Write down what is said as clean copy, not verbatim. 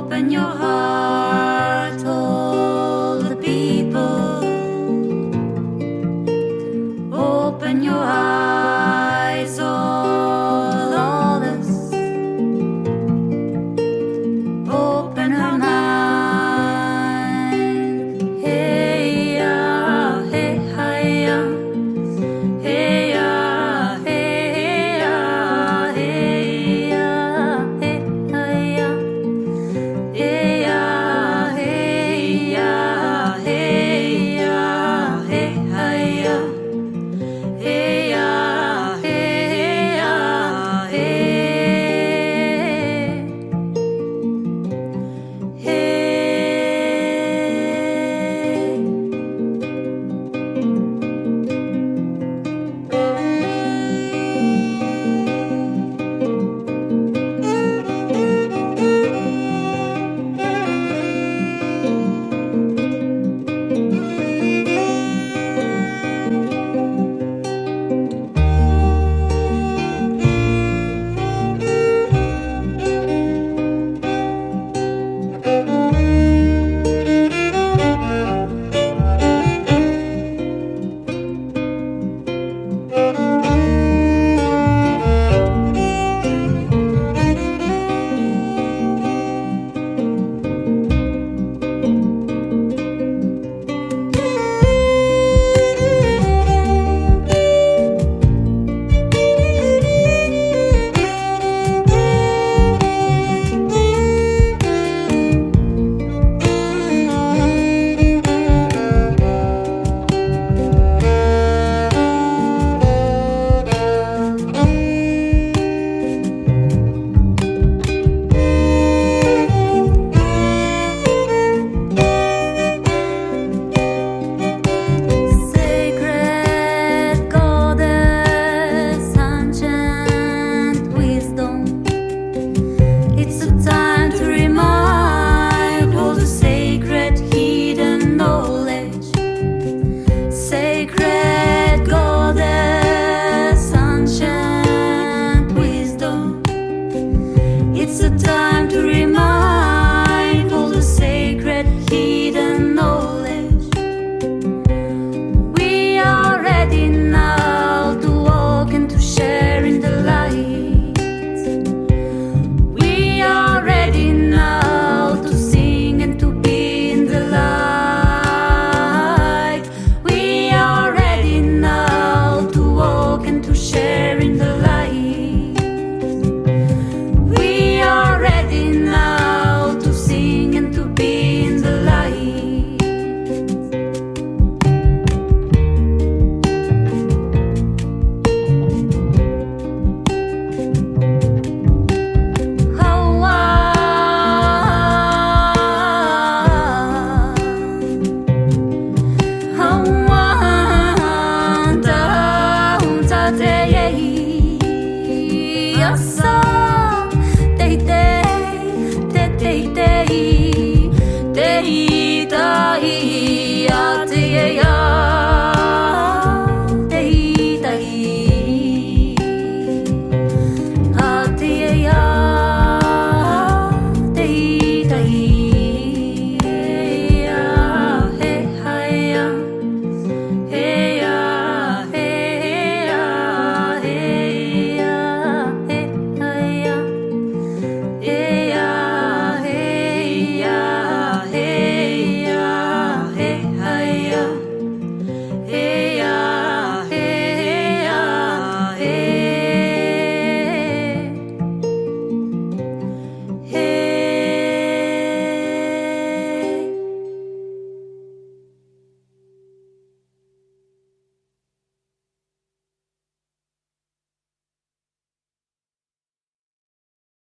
Open your heart, all the people. Open your eyes, all of us. Open her mind. Hey ya, hey ya, hey ya, hey ya, hey ya, hey ya. Hey ya, hey ya, hey ya, hey ya. Hey ya, hey ya, Sacred goddess, ancient wisdom. It's a time to remind all the sacred hidden knowledge. Sacred goddess, ancient wisdom. It's a time to remind all the sacred hidden knowledge. We are ready now to walk and to share in the light. We are ready now to sing and to be in the light. We are ready now to walk and to share in the light. We are ready now to sing and to be in the light. Yes,